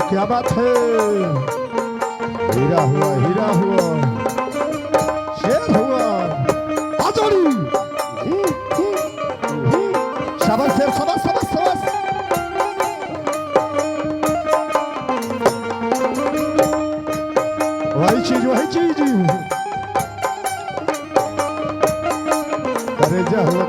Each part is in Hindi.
क्या बात है, हीरा हुआ शेर हुआ आजादी। शाबाश शेर, शाबाश शाबाश शाबाश। वही चीज करेजा हुआ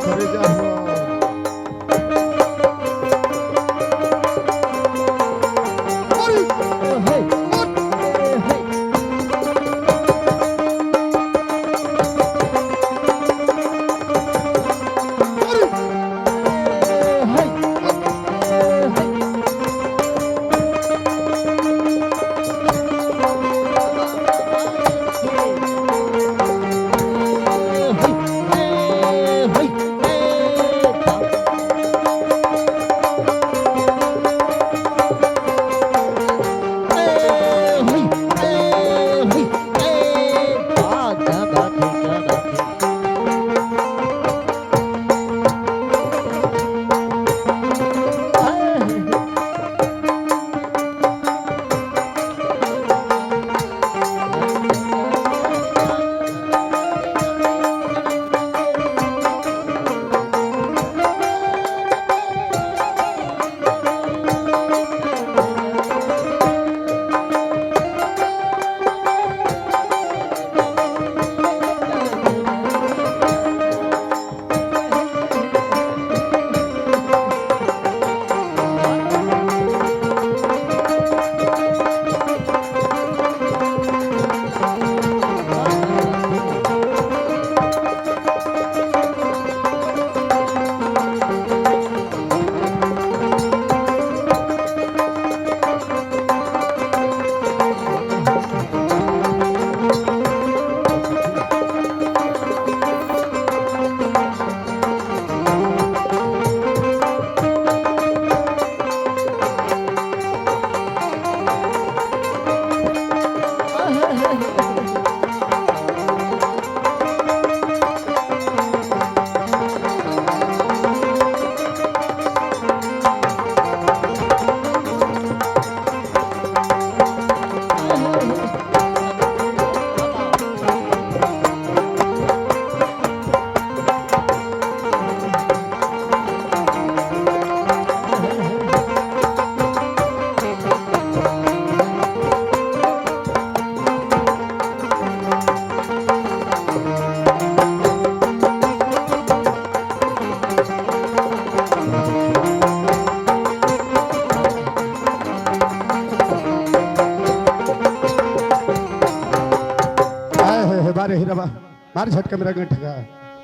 बारे हीरा मार झटका मेरा गंठ का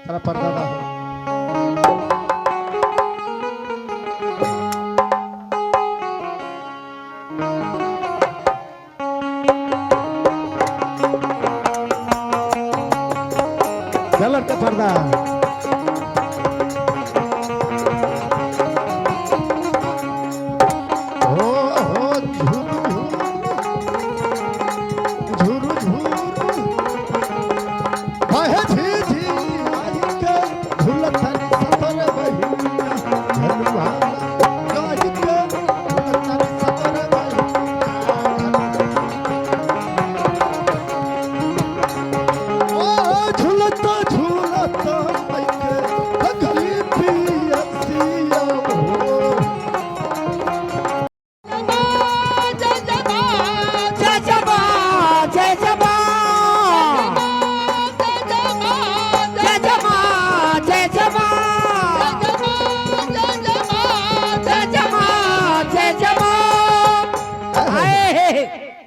सारा पर्दा कलर का पर्दा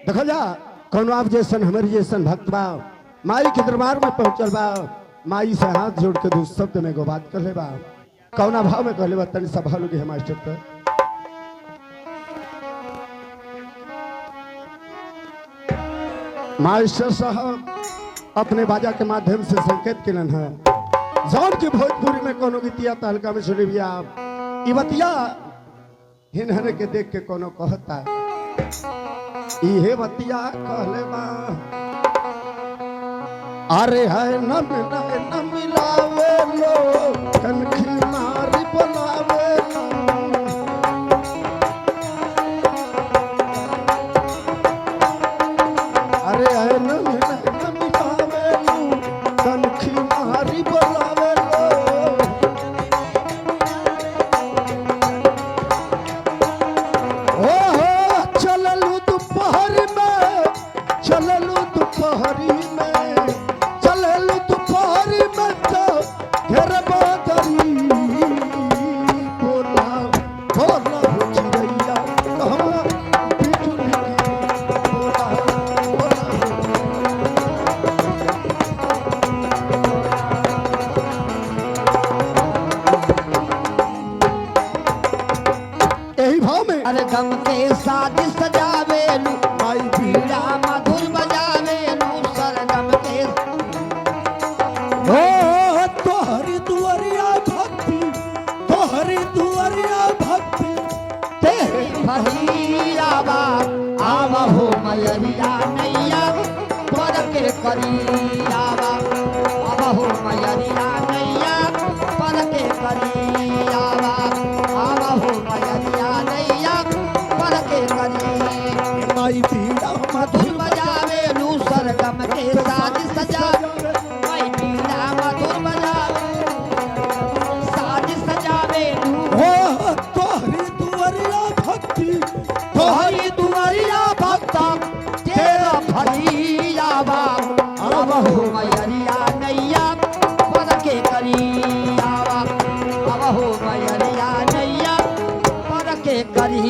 देखो जा कौन आप जैसन हमारे जैसन भक्त बा माई के दरबार में पहुंचल बा। माई से हाथ जोड़ के दो शब्द में गो बात कर ले बा। कौना भाव में कहले बा तनी सभा लोग है मास्टर तो मास्टर साहब अपने बाजा के माध्यम से संकेत किलन है जौन की भोजपुरी में कोनो गीतिया तहलका में सुनी बिया इवतिया हिनहरे के देख के कोनो कहता इहे बतिया कहले बा। अरे है न मिलावे लो कनखी मारी बोलावे लो। अरे है न मिलावे लो कनखी मारी बोलावे लो। ओ हो चललू दोपहर में चललू दोपहरी में गम के साथ सजावेलू माई पीड़ा मधुर बजावेलू सरगम के ओ तोहरी दुआरिया भक्ति तोहरी दुआरिया भक्ति तेरी भजिया बा आवा हो मयरिया नैया पर के करिया बा आवा हो मयरिया नैया पर के करिया बा आवा हो मयरिया नैया पर के करी माई पीड़ा मधुर बजावेलू सरगम के साज सजावे माई पीड़ा मधुर बजावे साज सजावेलू ओ तोहरी दुआरिया भक्ति तोहरी दुआरिया भक्ता तेरा भजिया बा आवा हो मयरिया नैया पर के करी आवा आवा हो मयरिया नैया पर के करी।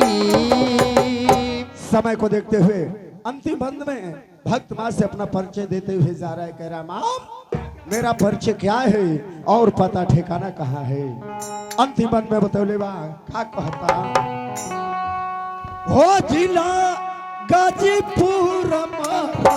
समय को देखते हुए अंतिम बंद में भक्त मां से अपना परिचय देते हुए जा रहा है कह रहा मां मेरा परिचय क्या है और पता ठिकाना कहाँ है। अंतिम बंद में बतौले बा का कहता हो जिला गाजीपुर मारा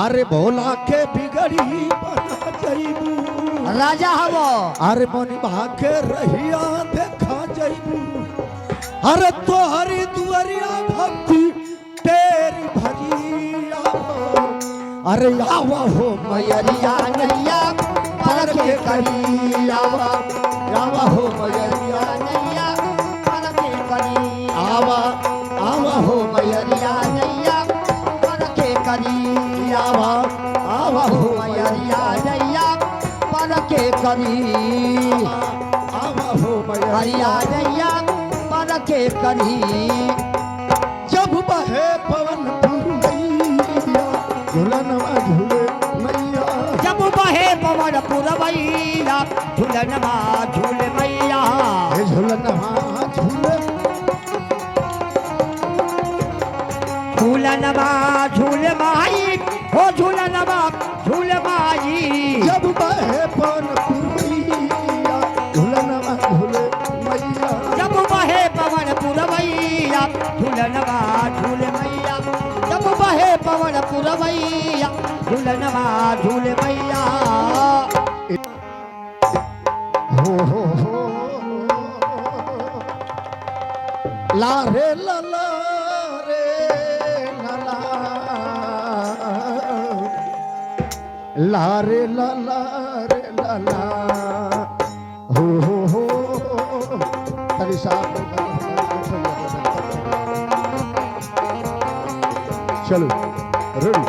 अरे भोला के बिगड़ी बना जाइबू राजा हवो अरे मनी भागे रहिया देखा जाइबू अरे तोहरी दुआरिया भक्ति तेरी भजिया अरे आवा हो मयरिया नैया पर के करी आवा आवा हो मयरिया नैया पर के करी आवा आवा हो मयरिया नैया पर के करी आवा आवा हो मयरिया नैया पर के करी आवा हो मयरिया नैया पर के करी। जब बहे पवन पुरवैया झूलनवा झूले मैया जब बहे पवन पुरवैया झूलनवा झूले मैया झूलनवा झूले झूलनवा झूले माई हो झूलनवा झूले माई जब बहे पवन पुरवैया झूलनवा झूले मैया जब बहे पवन पुरवैया झूलनवा झूले मैया जब बहे पवन पुरवैया झूलनवा झूले मैया। हो ला रे ला ला रे ला ला ला रे ला ला रे ला ला हो तरी साहब चलो रेडी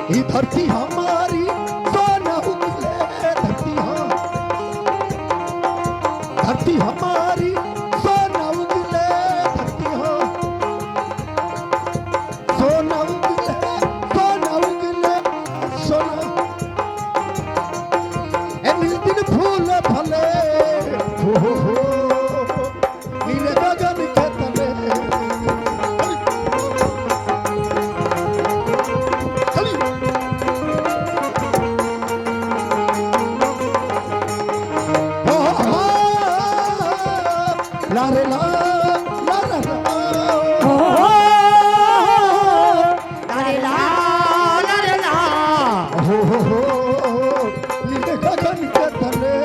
ये धरती हमारी सोना उगले, धरती हमारी सोना उगले, धरती हो सोना उगले, सोना उगले, सोना ए दिन फूल फले, हो नीले गगन के तले, ला रे ला ला ला अरे ला ला ला हो नीले गगन के तले,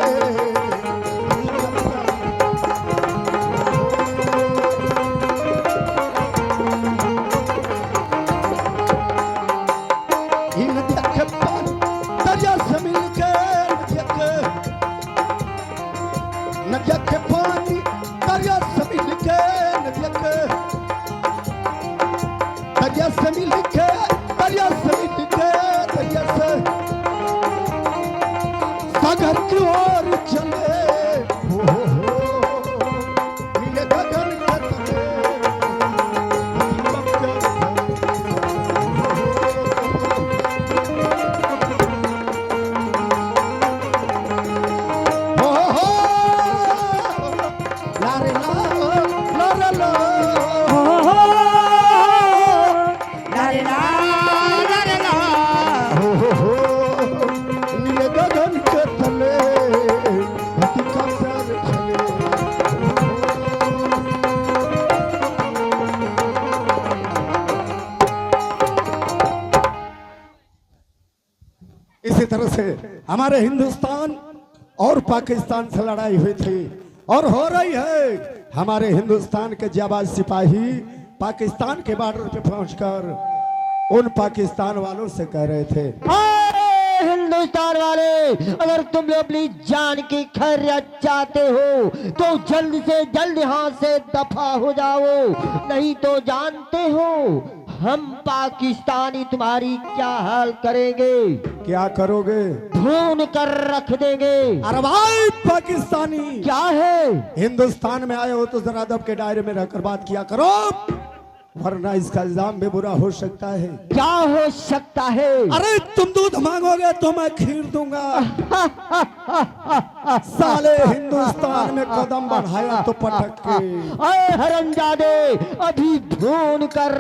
इन नदिया के पानी दरिया से मिलके, नदिया के पानी दरिया से मिलके, दरिया से मिलके, दरिया से मिलके, दरिया से सागर की ओर चले, हो नीले गगन के तले, हो ला रे ला ला ला ला, अरे ला ला हो नीले गगन के तले, धरती का प्यार चले, इसी तरह से हमारे हिंदुस्तान और पाकिस्तान से लड़ाई हुई थी और हो रही है। हमारे हिंदुस्तान के जाबाज सिपाही पाकिस्तान के बॉर्डर पे पहुंचकर उन पाकिस्तान वालों से कह रहे थे, हिंदुस्तान वाले, अगर तुम लोग अपनी जान की खैरियत चाहते हो तो जल्द से जल्द यहाँ से दफा हो जाओ, नहीं तो जानते हो हम पाकिस्तानी तुम्हारी क्या हाल करेंगे, क्या करोगे? भून कर रख देंगे। अरे भाई पाकिस्तानी, क्या है? हिंदुस्तान में आए हो तो जरा अदब के दायरे में रहकर बात किया करो, वरना इसका इल्जाम भी बुरा हो सकता है। क्या हो सकता है? अरे तुम दूध मांगोगे तो मैं खीर दूंगा। साले हिंदुस्तान में कदम बढ़ाया तो पटक के, अरे हरामजादे, अभी भून कर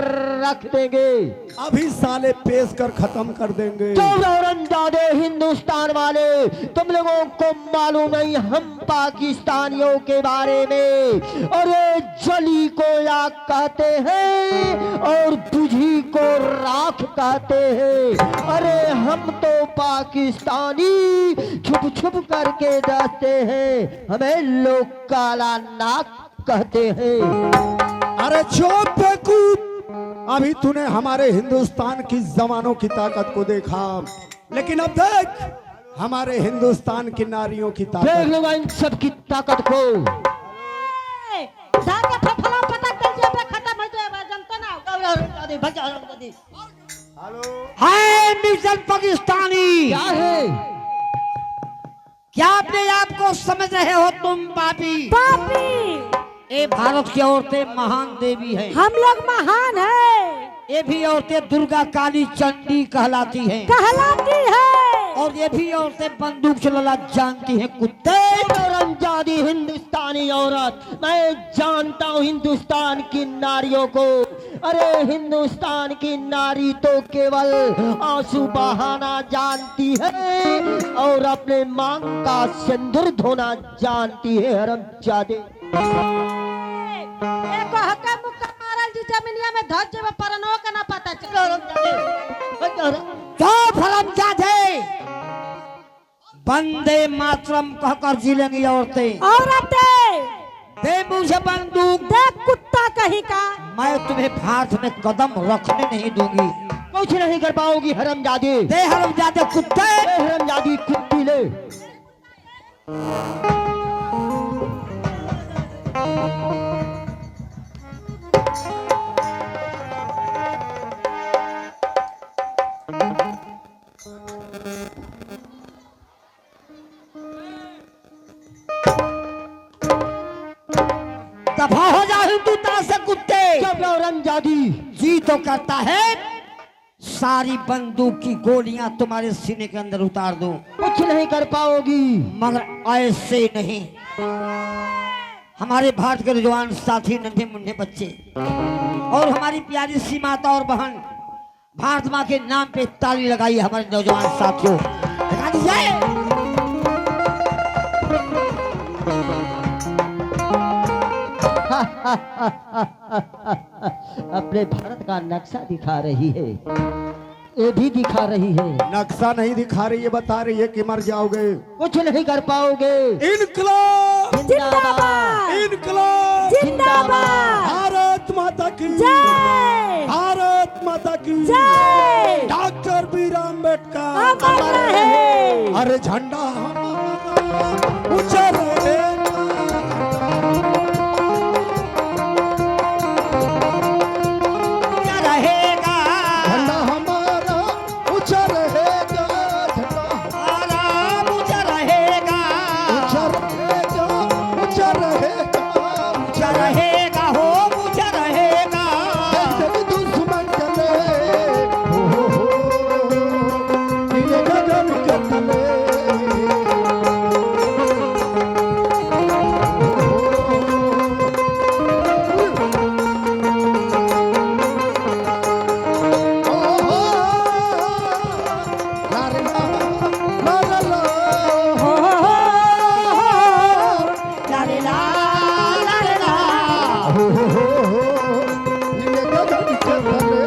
रख देंगे, अभी साले पेश कर खत्म कर देंगे। तो हरामजादे हिंदुस्तान वाले, तुम लोगों को मालूम नहीं हम पाकिस्तानियों के बारे में, अरे जली को आग कहते हैं और बुझी को राख कहते हैं। अरे हम तो पाकिस्तानी छुप छुप करके डरते हैं, हमें लोग काला नाक कहते हैं। अरे चुप बेवकूफ, अभी तूने हमारे हिंदुस्तान की जवानों की ताकत को देखा, लेकिन अब देख हमारे हिंदुस्तान की नारियों की देख ताकत। लो इन सब की ताकत को। हाय मिशन पाकिस्तानी, क्या है? क्या अपने आप को समझ रहे हो तुम पापी? पापी, ये भारत की औरतें महान देवी हैं, हम लोग महान है, ये भी औरतें दुर्गा काली चंडी कहलाती हैं, कहलाती है। और ये भी औरतें बंदूक चलाना जानती हैं कुत्ते। हरामजादी हिंदुस्तानी औरत, मैं जानता हूँ हिंदुस्तान की नारियों को। अरे हिंदुस्तान की नारी तो केवल आंसू बहाना जानती है और अपने मांग का सिंदूर धोना जानती है। हरामजादी एको हक्का मुक्का मारल जी जमीनिया में धस जेबे परनो के ना पता चल। चुप हरामजादे, वंदे मातरम कहकर जिलेंगी औरतें। औरतें, दे मुझे बंदूक, देख कुत्ता कहीं का, मैं तुम्हें भारत में कदम रखने नहीं दूंगी। कुछ नहीं कर पाओगी हरामजादी। दे हरामजादे कुत्ते। हरामजादी कुत्ती ले। अपना औरंगजादी जी तो करता है सारी बंदूक की गोलियां तुम्हारे सीने के अंदर उतार दूं, कुछ नहीं कर पाओगी। मगर ऐसे नहीं। हमारे भारत के नौजवान साथी, नन्हे मुन्ने बच्चे और हमारी प्यारी सी माता और बहन, भारत माँ के नाम पे ताली लगाई हमारे नौजवान साथियों, लगा दीजिए। अपने भारत का नक्शा दिखा रही है, ये भी दिखा रही है। नक्शा नहीं दिखा रही है, बता रही है कि मर जाओगे। कुछ नहीं कर पाओगे। इनकलाब जिंदाबाद इनकलाब जिंदाबाद। भारत माता की जय भारत माता की जय। डॉक्टर बी आम्बेडकर अमर रहे। अरे झंडा हमारा ऊंचा रहेगा। क्या रहेगा झंडा हमारा ऊंचा रहेगा। झंडा हमारा ऊंचा रहेगा, ऊंचा रहेगा। ऊंचा रहेगा। ऊंचा रहेगा हो, ऊंचा रहेगा। जब दुश्मन चले हो नीले गगन के तले। ला रे ला, ला ला ला। ला रे ला, ला रे ला। नीले गगन के तले।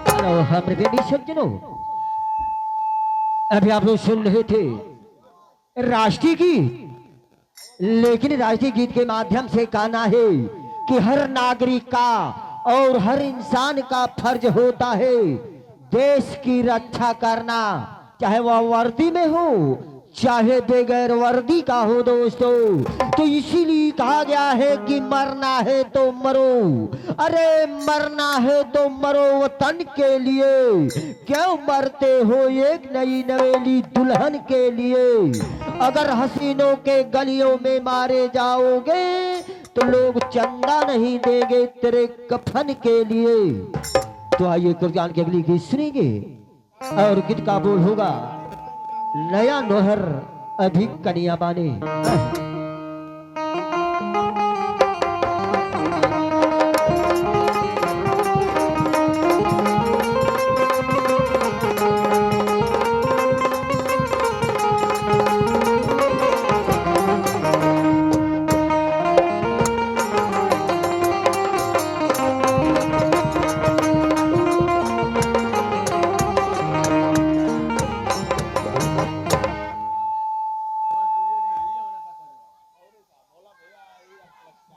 हेलो हमारे बेबी सज्जनों, अभी आप लोग सुन रहे थे राष्ट्रीय गीत, लेकिन राष्ट्रीय गीत के माध्यम से कहना है कि हर नागरिक का और हर इंसान का फर्ज होता है देश की रक्षा करना, चाहे वह वर्दी में हो चाहे बगैर वर्दी का हो दोस्तों। तो इसीलिए कहा गया है कि मरना है तो मरो, अरे मरना है तो मरो वतन के लिए, क्यों मरते हो एक नई नवेली दुल्हन के लिए। अगर हसीनों के गलियों में मारे जाओगे तो लोग चंदा नहीं देंगे तेरे कफन के लिए। तो आइए कुर्बान के अगली गीत सुनेंगे और गीत का बोल होगा नया नोहर अभी कनिया बाने।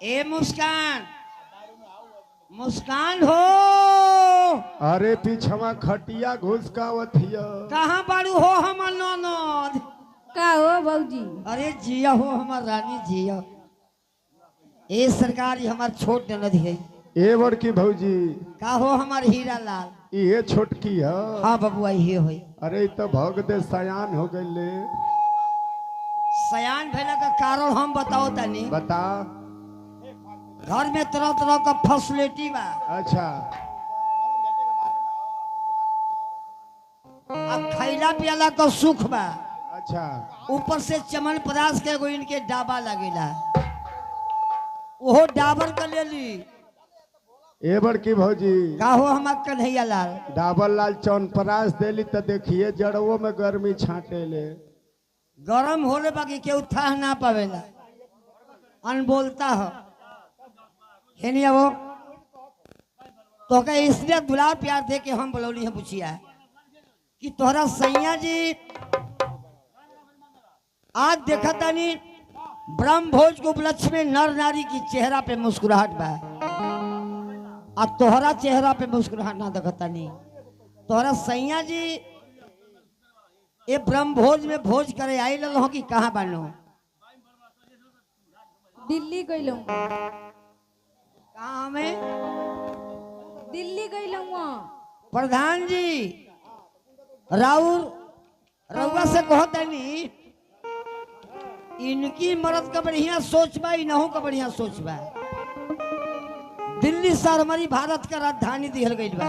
ए मुस्कान, मुस्कान हो, अरे पीछवा खटिया घुस का वथिया। कहाँ बाड़ू हो हमर ननद। का हो बऊजी? अरे जिया हो हमर रानी जिया। ए सरकार, ये हमार छोट ननद है। ए बड़की भौजी, का हो हमार हीरा लाल। ये छोटकी है। हाँ बबुआ ये होई। अरे इ तो भग दे सयान हो गए। सयान भेला का कारण हम बताओ तनी। बता। घर में तरह तरह का फैसिलिटी बा। अच्छा। अब खैला पियाला का सुख बा। अच्छा। ऊपर से चमन पदार्थ के एगो इनके डाबा लगेला, ओहो डाबर का ले ली। ए बड़की भौजी, का हो हमार कन्हैया लाल। डाबर लाल चौनपरास देली तो देखिए जड़वो में गर्मी छाटे ले। गरम होले बाकी केहू था ना पावेला, अनबोलता हो। हेनिया वो तो का इसलिए दुलार प्यार दे के हम बोलौली है पूछिया कि तोहरा सैया जी आज देखा तानी ब्रह्म भोज के उपलक्ष्य में नर नारी की चेहरा पे मुस्कुराहट बा, आ तोहरा चेहरा पे मुस्कुराहट ना देखता नहीं। तोहरा सैया जी ये ब्रह्म भोज में भोज करे आई ललो कि कहाँ बानो? दिल्ली गइलू। कहाँ हमें? दिल्ली गइलू। प्रधान जी राउर रउआ से कहत नहीं इनकी मरद का बढ़िया सोच बा इनहू का बढ़िया सोच बा। दिल्ली शहर हमारी भारत का राजधानी दिहल गई बा।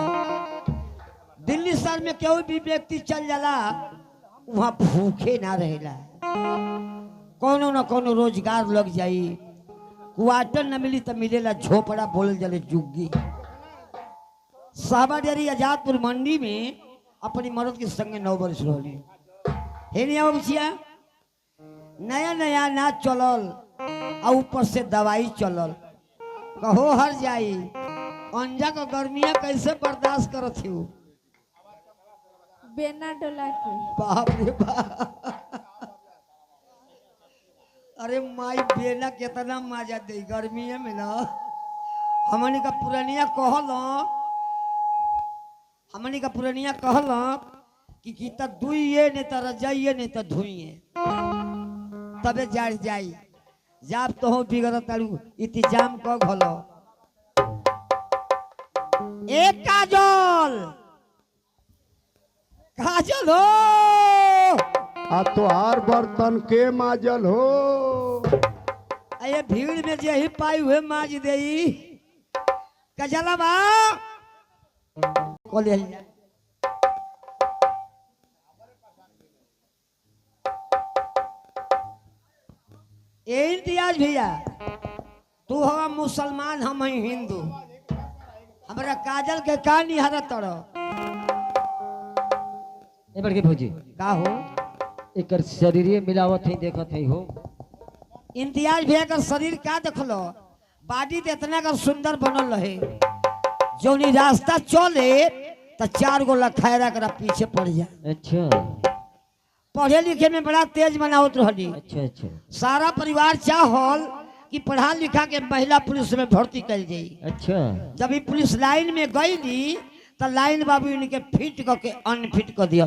दिल्ली शहर में कोई भी व्यक्ति चल जाला वहां भूखे ना रहेला, कोनो न कोनो रोजगार लग जाई, क्वार्टर न मिली तो मिलेला झोपड़ा बोल जले जुग्गी। साहबा डेरी आजादपुर मंडी में अपनी मर्द के संगे 9 वर्ष रहली। हे नहीं बचिया नया नया नाच चलल और ऊपर से दवाई चलल, कहो हर जाई अंजा का गर्मिया कैसे बर्दाश्त करत हो? बेना डोला के बाप रे बाप, अरे माई बेना कितना मजा दे गर्मी में ना। हमनी का पुरानिया कहल कि किता दुइये नहीं तो रजाइए नहीं तो धुइए तबे जाड़ जाई जाब तो हो बिगड़ तारू इंतजाम क घलो। एक काजल काजल हो आ तोहार बर्तन के माजल हो? ये भीड़ में जे ही पाई हुए माज देई कजला बा कोले ए इम्तियाज भैया तू हवा मुसलमान हम हैं हिंदू, हमरा काजल के का निहारत तड़ो? ए बड़के भौजी का हो एकर शरीरे मिलावत है देखत है हो। इम्तियाज भैया का शरीर का देखलो? बॉडी तो इतना का सुंदर बनल रहे, जौनी रास्ता चले तो 4 गो लखायरा करा पीछे पड़ जाए। अच्छा पढ़े लिखे में बड़ा तेज बनावत रहली। अच्छा अच्छा सारा परिवार चाहल कि पढ़ा लिखा के महिला पुलिस में भर्ती कर जाई। अच्छा जब ये पुलिस लाइन में गई तो लाइन बाबू इनके फिट करके अनफिट कर दिया।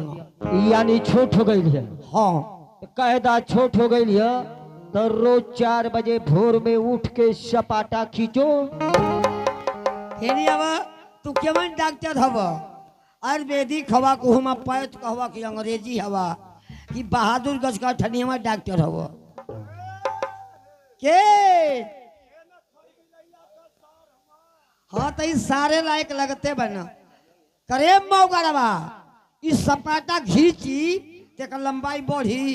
यानी छोट हो गई है। हाँ कायदा छोट हो गई है तो रोज 4 बजे भोर में उठ के सपाटा खींचो। हेनी अब तू केवन डॉक्टर हव? आयुर्वेदिक हवा को हम पैथ कहवा कि अंग्रेजी हवा कि बहादुर गज का ठनिया डॉक्टर हव के? हाँ तो इस सारे लायक लगते बना करे मौगरवा इस सपाटा घींची तेकर लंबाई बढ़ी।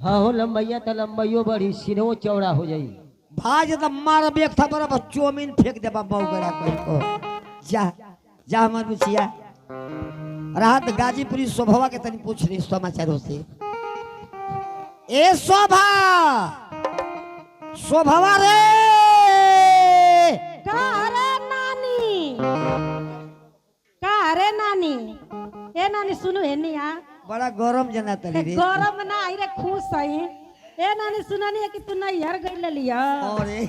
हाँ हो लंबैया तो लंबाइयो बढ़ी सिनो चौड़ा हो जाई। भाज तो मार बेक था बड़ा चौमिन फेंक दे मौगरा को। जा जा हमार बुचिया राहत गाजीपुरी शोभवा के तनी पूछ रही समाचारों से। ए शोभवा रे का रे नानी ए नानी सुनो हे निया बड़ा गरम जना तली रे। गरम ना आई रे खुश है। ए नानी सुनानी है कि तू नहीं हर गई लिया अरे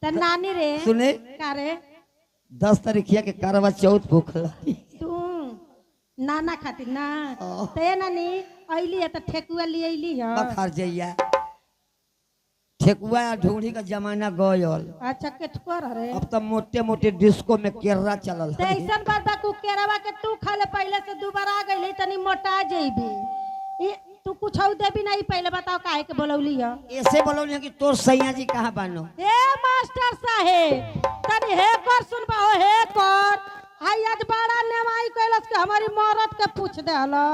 त नानी रे सुने का रे 10 तारीखिया के करवा चौथ भूखल तू नाना खातिर ना ते नानी आइली है तो ठेकुआ ले आइली है। बखार जइया ठेकुआ ढूंढी का जमाना गयल। अच्छा केठको रे अब तो मोटे मोटे डिस्को में केरला चलल ते ऐसन बात बा कु केरावा के तू खा ले पहले से दोबारा आ गइली तनी मोटा जइबी। ई तू कुछ देबी नहीं पहले बताओ काहे के बोलौली है? ऐसे बोलौली कि तोर सैया जी कहाँ बानो? ए मास्टर साहेब तनी हे कर सुनबा हो हे कर हाय आज बड़ा नेमाई कैलस के हमारी मौरत के पूछ दे हला।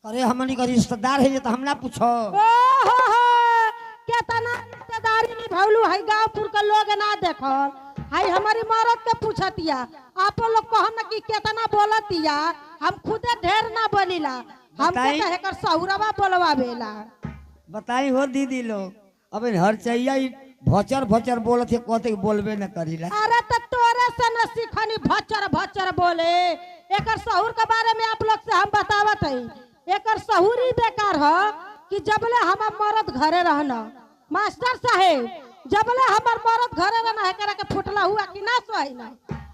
अरे हमनी का रिश्तेदार है तो हम ना पूछो। ओ हो केतना रिश्तेदारी निभावलू है गांवपुर के लोग ना देखल हाय हमारी मौरत के पूछतिया। आप लोग कहम ना कि केतना बोलतिया हम खुदे ढेर ना बोलिला हमके कहे कर सहुरवा बोलवावेला। बताई हो दीदी लोग अब हर चाहिए भचर भचर बोलत है कहते बोलबे न करीला। अरे तो तोरे से न सिखनी भचर भचर बोले। एकर सहूर के बारे में आप लोग से हम बतावत है। एकर सहूर ही बेकार है कि जबले हमार मर्द घरे रहना मास्टर साहेब जबले हमार मर्द घरे रहना एकरा के फुटला हुआ कि ना सोई ना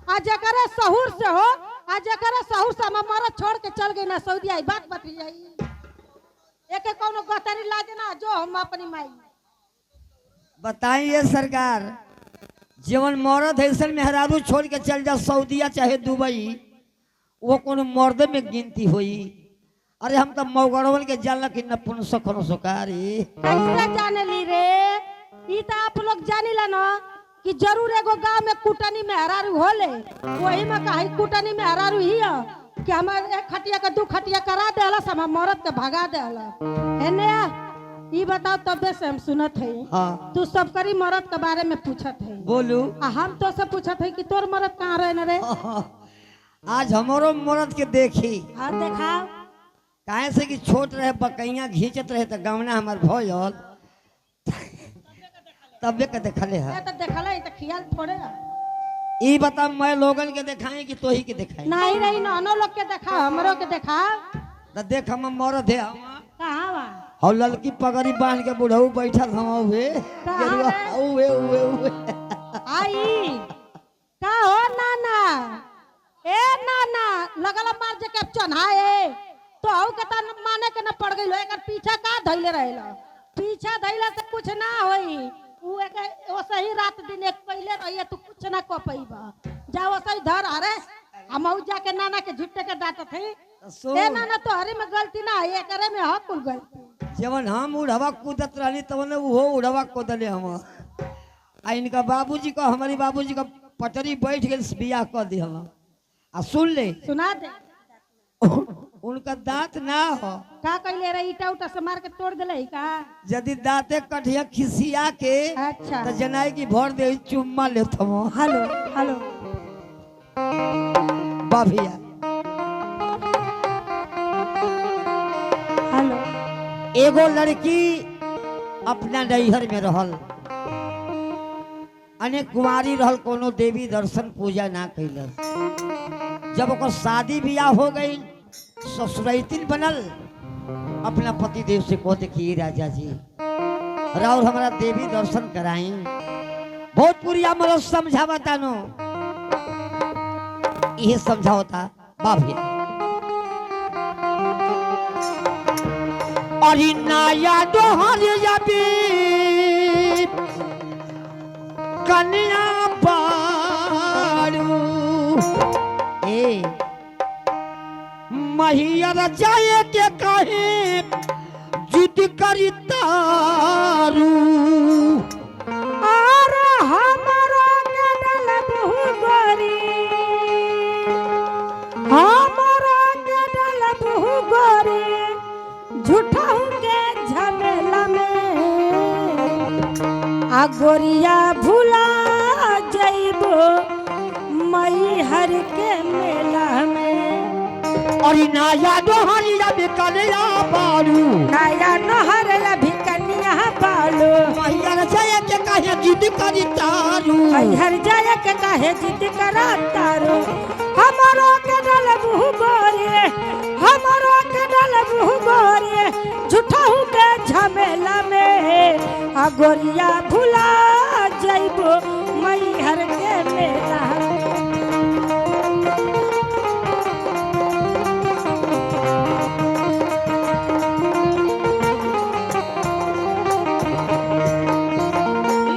आ जकरे सहूर से हो आ जकरे सहूर से हमार मर्द छोड़ के चल गई ना सऊदी आई बात बती जाई। एके कोनो गतरी लाज ना जो हम अपनी माई बताइए सरकार जीवन मौरत है मेहरारू छोड़ के चल जा सऊदिया चाहे दुबई वो कोनो मर्द में गिनती हुई। अरे हम तो मौगड़वन के जानल कि नपुंसक खनो सोकारी। कैसे जाने ली रे? ई तो आप लोग जानिला ना कि जरूर एगो गांव में कुटनी में हरारू होले, वही में कहीं कुटनी में हरारू ही है कि हमार एक खटिया का दू खटिया करा देला, हम मरद के भगा देला। एने ई बताओ तबे से हम सुनत है। हाँ तू सब करी मरद के बारे में पूछत है, बोलू। हम तो से पूछत है कि तोर मरद कहाँ रहे न रे? आज हमारो मरद के देखी हाँ देखाओ। काहे से कि छोट रहे बकैया घींचत रहे तो गमना हमार भयल तबे के देखले है। तो देखला तो खियाल थोड़े है। ई बता मैं लोगन के दिखाई कि तोही के दिखाई? नहीं रही नानो लोग के देखा, हमरो के देखा। तो देख हम मरद है कहाँ बा? और लड़की पगड़ी बांध के बुढ़ऊ बैठल हम हुए आई का हो नाना? ए नाना लगल मार जे के चन्हाए तो औ के त माने के न पड़ गइल। एकर पीछा का धइले रहेला? पीछा धइला से कुछ ना होई। उ एक ओ सही रात दिन एक पहले रहिए तू कुछ ना क पइबा। जाओ सही धर। अरे हम जाके नाना के झुट्टे के डांटत है। ए नाना तो हरी में गलती ना है, एकरे में ह कुल गलती। जवन हम उड़वा कूदत रहली तवन वो उड़वा कूदले हम। आ इनका बाबूजी को हमारी बाबूजी का पटरी बैठ गई बियाह कर दी हम। आ सुन ले सुना दे उनका दांत ना हो। का कइले रे? ईटा उटा से मार के तोड़ देले ही का? यदि दांते कठिया खिसिया के अच्छा तो जनाई की भर दे चुम्मा लेत हम। हेलो हेलो बा भैया हेलो। एगो लड़की अपना नैहर में रहल, अनेक कुंवारी रहल, कोनो देवी दर्शन पूजा ना कैलस। जब ओकर शादी बियाह हो गई ससुरैतिन बनल, अपना पति देव से कहते कि राजा जी राउर हमारा देवी दर्शन कराई। भोजपुरिया मतलब समझावता नो, ये समझावता बाबे। अरे नया दोहर जाबी कन्या बारू ए महियर जाए के कहे जुद करी तारू। और हमारा के डलबहु गोरी, हमारा के डलबहु गोरी झूठा के झमेला में। आ गोरिया भुला जइबो मई हर के मेला में। और नया दोहरी जाबी कन्या बारू, नया नहर अभी कन्या बालो। महियर जाए के कहे जुद करी तारू। हर जाए के काहे जिद करा तारो। हमारो के डलबहु गोरे, हमारो के डलबहु गोरे झूठा के झमेला में। आ गोरिया भुला जइबो मई हर के मेला।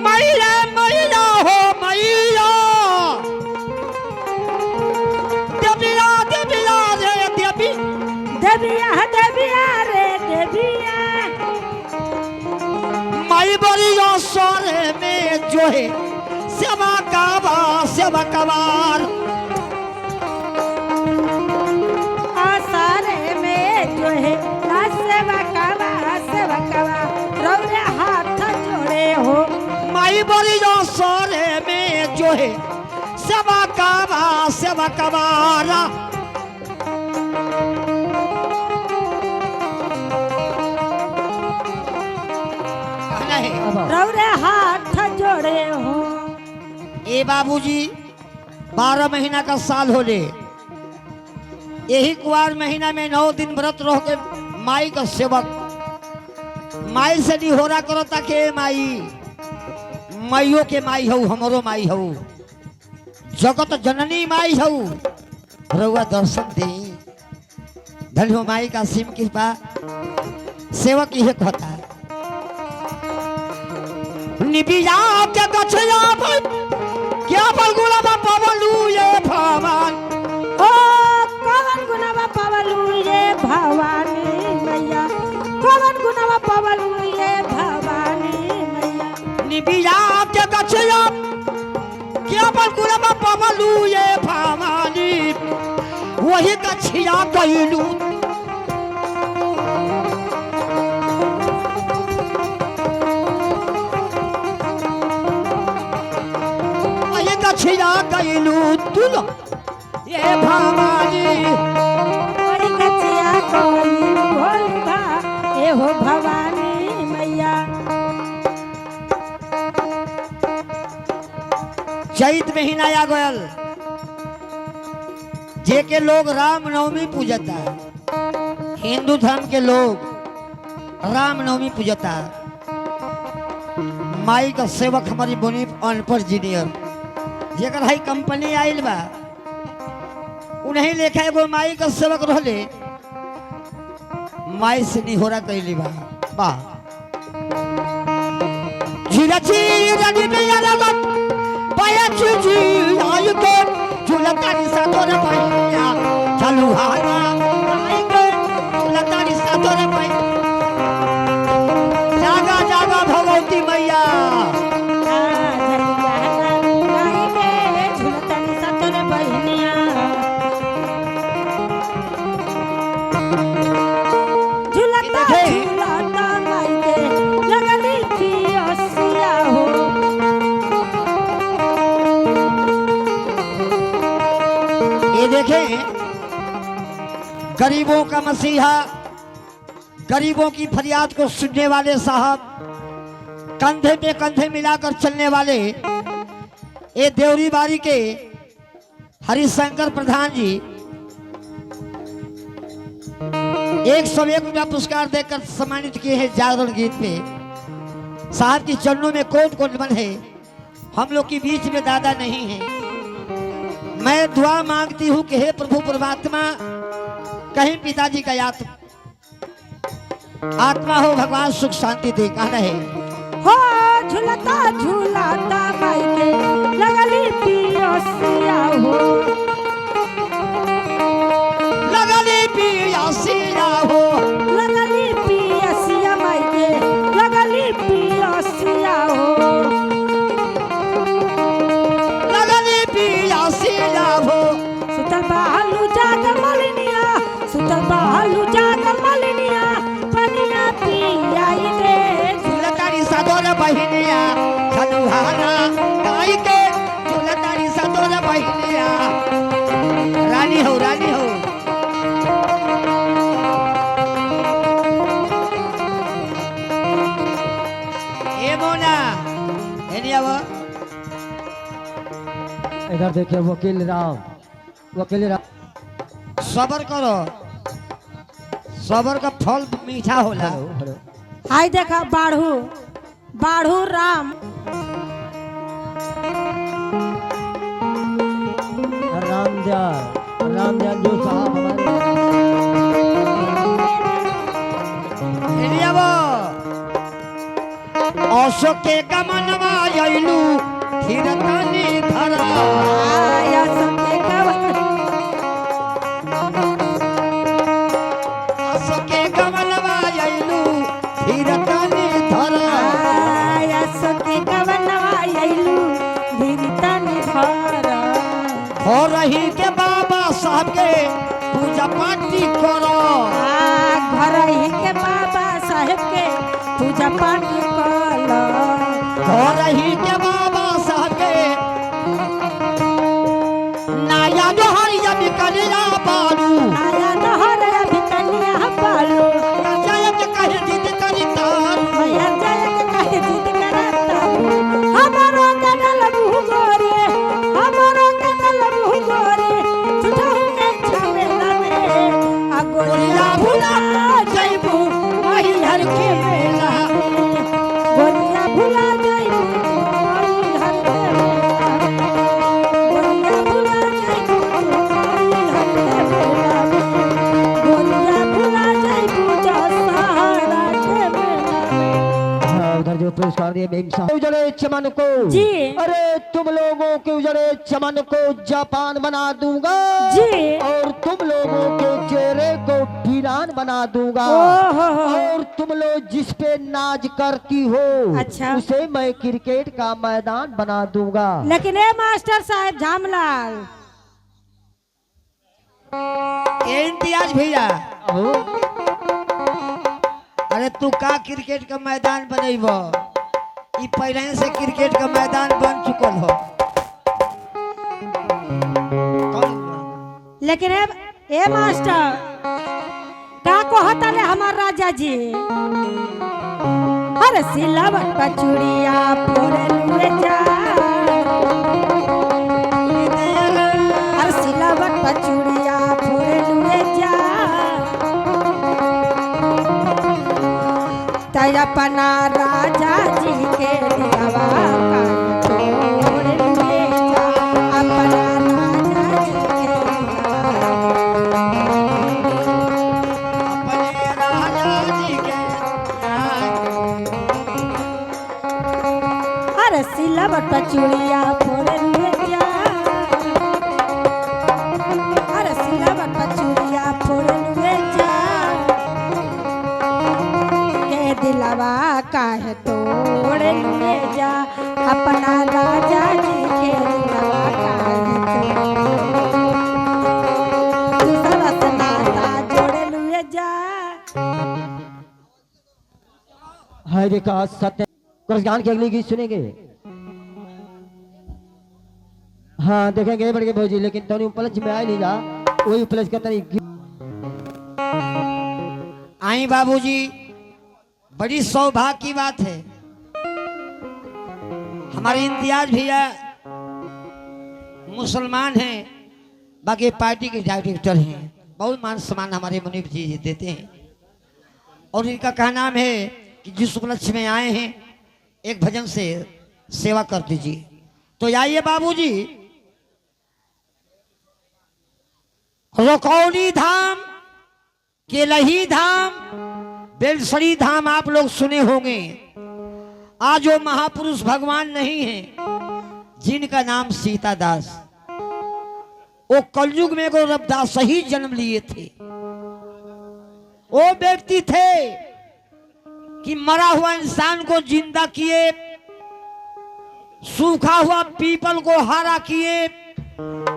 मैया मैया हो मैया देविया देविया रे देवी देविया देविया रे देविया। माई बड़िया सोरे में जो है सेवा कबार। आसारे में जो है सेवा कवा रौरे हाथ जोड़े हो। माई बड़िया सोरे में जो है सेवा कबार। रौरे हाथ जोड़े हो। ए बाबूजी 12 महीना का साल हो ले, यही कुआर महीना में 9 दिन व्रत रह के माई का सेवक माई से नहीं हो रहा करो ताकि माई माइयों के माई हो, हमरो माई हो, जगत जननी माई हो, रउआ दर्शन दे। धन हो माई का सिम कृपा। सेवक यह कहता है निबिया के गछया क्या बलगुला में पवलू ये भवन। ओ कल पवलू ये भवानी मैया निबिया के गछिया क्या पर गुड़बा पवलू ये भवानी वही गछिया गइलू वही गछिया गइलू तुल ये भवानी बड़ी कचिया कोई भोलभा ए हो भवानी मैया चैत महीना आ गयल जे के लोग रामनवमी पूजता हिंदू धर्म के लोग रामनवमी पूजता माई का सेवक हमारी बोनी अनपढ़ इंजीनियर जेकर हाई कंपनी आइल बा उन्हीं लेखा एगो माई का सेवक रहले माई से निहोरा कैली बा वाह झीला झीला निबिया लगत पाया चुजी आई के झूलता निसा तोरे भैया चलू हारा आई के झूलता निसा तोरे भैया जागा जागा भगवती मैया देखें गरीबों का मसीहा गरीबों की फरियाद को सुनने वाले साहब कंधे पे कंधे मिलाकर चलने वाले ये देवरी बारी के हरिशंकर प्रधान जी 101 रुपया पुरस्कार देकर सम्मानित किए हैं जागरण गीत पे साहब की चरणों में कोट कोट बन है। हम लोग के बीच में दादा नहीं है। मैं दुआ मांगती हूँ कि हे प्रभु परमात्मा कहीं पिताजी का आत्मा हो भगवान सुख शांति दे कहना है हो झूलता झूलता माई के लगली पियसिया हो लगली पियसिया हो लगली पियसिया माई के लगली पियसिया हो लगली पियसिया हो सुतल बहालू जाकर मलिनिया सुतल बहालू जाकर मलिनिया पनिया पियाई दे झूलतारी सदोर बहिनिया खनुहारा गाई के झूलतारी सदोर बहिनिया रानी हो रानी हो ए मोना एनिया वो इधर देखिए वकील राम सबर करो सबर का फल मीठा होला हाय देखा बाढ़ू बाढ़ू राम रामदयाल जो साहब हमारे एनिया वो अशोक के गमनवा आइलू हिरतानी धरा आया सबके कवन अशोके कमलवा आइलू हिरतानी धरा आया सबके कवन आइलू धीरतन धर हो रही के बाबा साहब के पूजा पाठी करो घर ही के बाबा साहेब के पूजा पाठ कल हो रही के बाबा साहब के नाया दोहरिया बिकलिया बालू आया नहर अभी कन्या पालो जयक कहे जिद करी तार भैया जयक कहे जिद करता हमारो कदल भूगोरे हमारो कदल भूगोरे छुटाऊ के छमेला में बोलिया भुला जयबू वही हर के मेला बार जो पुरस्कार दिए मेम साहब उजड़े चमन को जी। अरे तुम लोगों के उजड़े चमन को जापान बना दूंगा जी। और तुम लोगों के चेहरे को वीरान बना दूंगा ओहो। और तुम लोग जिस पे नाज करती हो अच्छा। उसे मैं क्रिकेट का मैदान बना दूंगा। लेकिन ए मास्टर साहब झामलाल, ये इम्तियाज भैया, ओ, अरे तू का क्रिकेट का मैदान बनेब? ई पहले से क्रिकेट का मैदान बन चुकल हो। लेकिन ए मास्टर का कहता ले हमार राजा जी? अरे सिलावट पर चूड़िया फोड़े लुए जा, अरे सिलावट पर चूड़िया फोड़े लुए जा, तय अपना राजा जी के दिलवा का फोड़े लुए जा, अपना राजा जी के अपने राजा जी के अरे सिलावट पर चूड़िया फोड़े लुए जा, अरे सिलावट पर चूड़िया फोड़े लुए जा, के दिलवा काहे तोड़े लुए जा, अपना राजा जी के दिलवा काहे दूसरा से नाता जोड़े लुए जा। हाय देखा सत्य गान की अगली गीत सुनेंगे। हाँ देखेंगे बढ़ के भौजी, लेकिन तनी उपलक्ष्य में आए नहीं जा, वही उपलक्ष्य का तनी आई बाबूजी, बड़ी सौभाग्य की बात है। हमारे इम्तियाज भैया मुसलमान हैं, बाकी पार्टी के डायरेक्टर हैं, बहुत मान सम्मान हमारे मुनीफ जी देते हैं। और इनका कहना है कि जिस उपलक्ष्य में आए हैं एक भजन से सेवा कर दीजिए। तो आइए बाबूजी, रकौली धाम, केलही धाम, बेलसरी धाम आप लोग सुने होंगे। आज वो महापुरुष भगवान नहीं है जिनका नाम सीतादास, वो कलयुग में को रबदास ही जन्म लिए थे। वो व्यक्ति थे कि मरा हुआ इंसान को जिंदा किए, सूखा हुआ पीपल को हरा किए,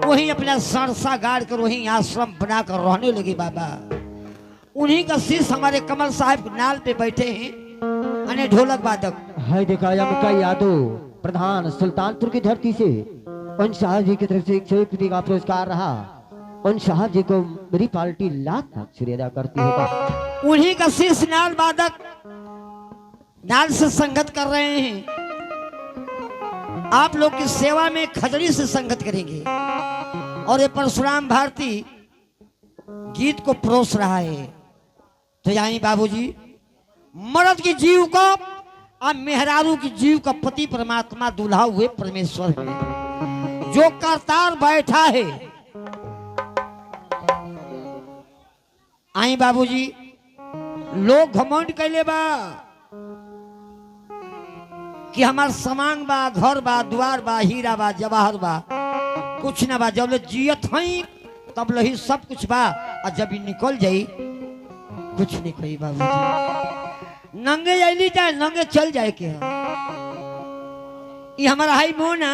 वहीं अपना सरसा गाड़ कर वहीं आश्रम बनाकर रहने लगे बाबा। उन्हीं का शिष्य हमारे कमल साहब नाल पे बैठे हैं, अने ढोलक वादक। हाय देखा का यादव प्रधान सुल्तानपुर की धरती से उन साहब जी की तरफ से 101 रुपये का पुरस्कार रहा। उन साहब जी को मेरी पार्टी लाख लाख शुक्रिया अदा करती है। उन्हीं का शिष्य नाल वादक नाल से संगत कर रहे हैं। आप लोग की सेवा में खजड़ी से संगत करेंगे और ये परशुराम भारती गीत को परोस रहा है। तो यही बाबूजी, मर्द की जीव को और मेहरारू की जीव का पति परमात्मा दूल्हा हुए परमेश्वर है, जो करतार बैठा है। आई बाबूजी, लोग घमंड कैले बा कि हमार समांग बा, घर बा, द्वार बा, हीरा बा, जवाहर बा, कुछ ना बा। जब ले जियत हई तब लही सब कुछ बा, और जब ही निकल जाई कुछ नहीं कही बाबूजी। नंगे जाइली जाए, नंगे चल जाए के ये हमारा हाई मोना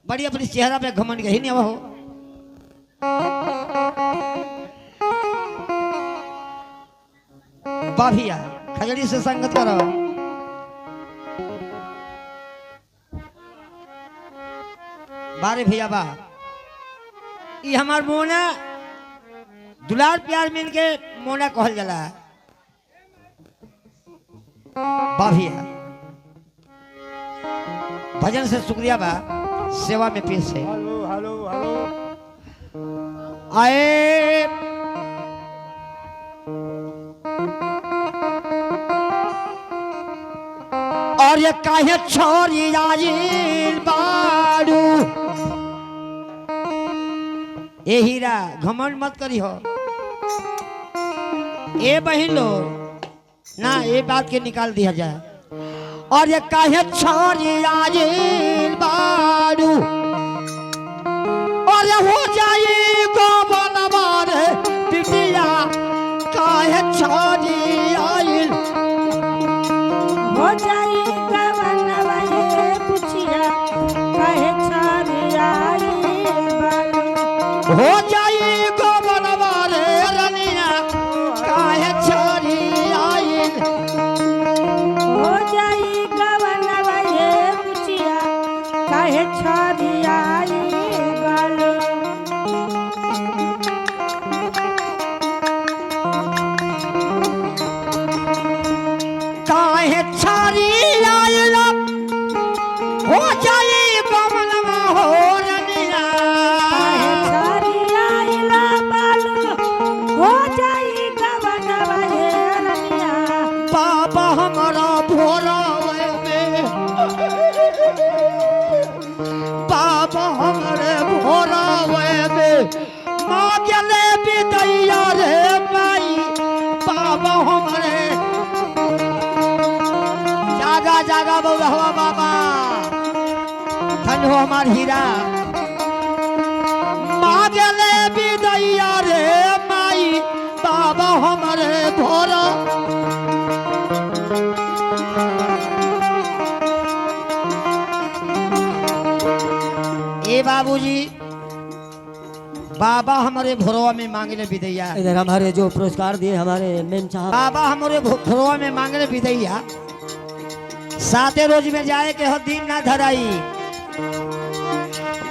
बड़ी अपनी चेहरा पे घमंड गई नहीं हो। बाभिया खजड़ी से संगत करो। बारे भैया बा, ये हमार मोना दुलार प्यार में इनके मोना कहल जाला। बाभिया भजन से शुक्रिया बा, सेवा में पेश है। हेलो हेलो हेलो आए और ये काहे छोरी आजिल बाड़ू। ए हीरा घमंड मत करी हो। ए बहन लोग ना, ये बात के निकाल दिया जाए। और ये काहे छोड़ी आजिल बारू और ये हो जाई गोवन मारे बिटिया काहे छोड़ी आइल हो जाई गवन वाले पुछिया कहे छारी आई बालू हो जाई गोवन मारे रनिया काहे छोड़ी आइल हो जाई गवन वाले पुछिया कहे छारी आई बालू काहे छारी आइल हो जाई गोवन हो रनिया कहे छारी आई बालू हो जाई गवन वाले रनिया बाबा हमारा भोरावे में बाबा हमारे भोरावे में माँ गले बिदैया रे माई बाबा हमारे जागा जागा बउरहवा बाबा धन हो हमार हीरा माँ गले बिदैया रे माई बाबा हमारे भोरा ए बाबूजी बाबा हमारे भोरवा में मांगले विदैया इधर हमारे जो पुरस्कार दिए हमारे मेम साहब बाबा हमारे भोरवा में मांगले विदैया साते रोज में जाए के हो दिन ना धराई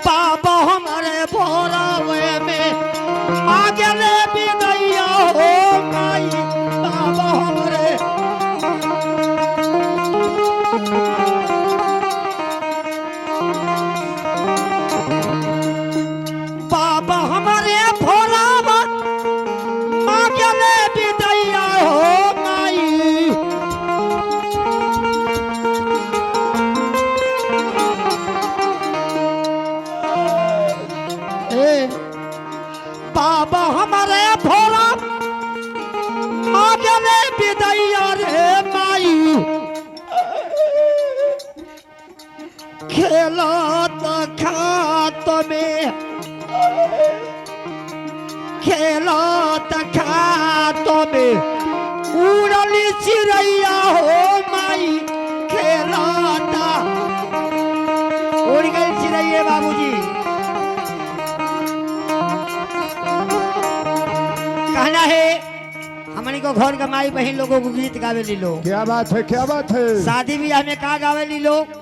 बाबा हमारे भोरवे में मांगले विदैया हो माई बाबा हमारे बाबा हमारे भोलावा माँ गले बिदैया हो माई ए बाबा हमारे भोला माँ गले बिदैया रे माई खेलत खात में खेलत खात में उड़ली चिड़ैया हो माई खेलत उड़ गई चिड़ैया बाबूजी कहना है हमनी को घर का माई बहन लोगों को गीत गावे ली लोग क्या बात है, क्या बात है। शादी ब्याह में का गावे ली लोग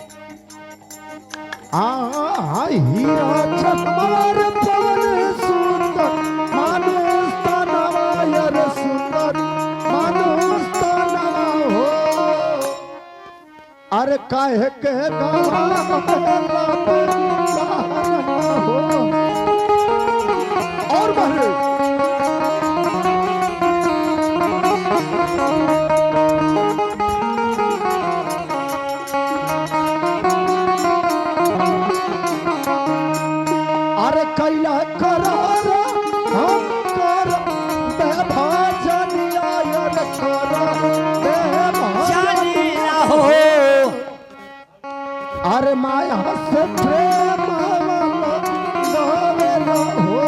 हीरा चमर पवन सुंदर मानुष तनवायर सुंदर मानुष तनवा हो अरे काहे के हो और बहरे अरे कैला करार हम कर बेभाजन आयर कर जानी ना हो अरे माया से प्रेम गावेला हो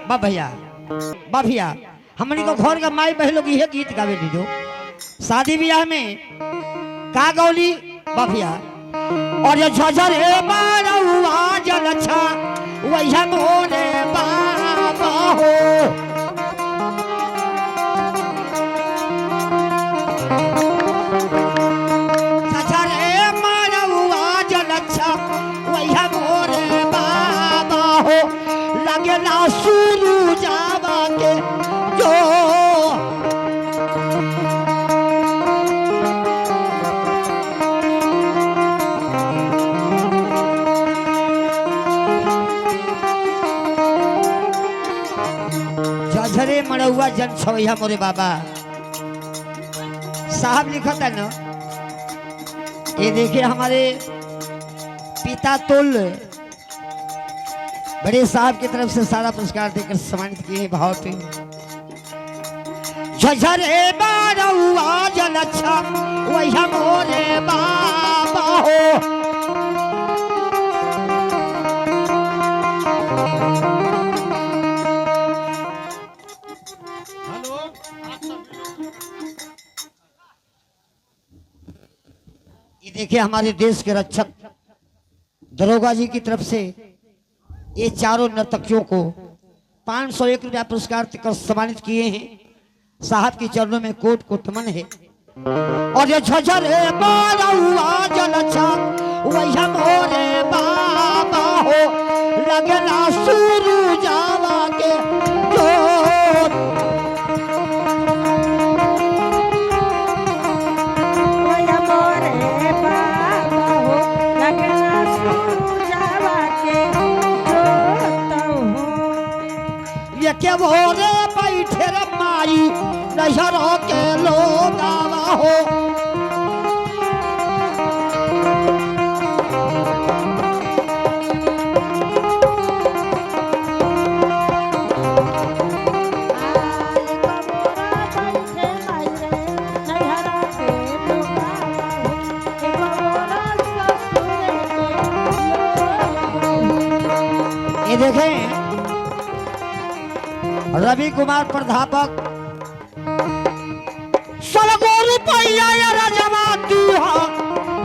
बा भैया बा भैया हमनी को घर का माई बहन लोग ये गीत गावे लीजो शादी ब्याह में का गौली बा भैया और ये झझर हे बारहुआ जल अच्छा वैसा मोरे बाबा हो झझर हे बारहुआ जल अच्छा वैसा मोरे बाबा हो लगना शुरू जावा के जो झझरे मड़ुआ जन छोया मोरे बाबा साहब लिखा था ना, ये देखिए हमारे पिता तुल बड़े साहब की तरफ से सारा पुरस्कार देकर सम्मानित किए भाव पे। झझरे बारौआ जल अच्छा वही मोरे बाबा हो। ये देखिए हमारे देश के रक्षक दरोगा जी की तरफ से ये चारों नर्तकियों को 501 रुपया पुरस्कार देकर सम्मानित किए हैं। साहब के चरणों में कोट कोट नमन है। और ये झझरे बारौआ जल अच्छा वही मोरे बाबा हो। लगना सूरजावा के जोत वही मोरे बाबा हो। लगना सूरजावा के जोत हो। ये के भोरे बैठे रे माई नजरों के लोग आवा हो। ये देखें रवि कुमार प्राध्यापक सलगो रुपया रजवा दीहा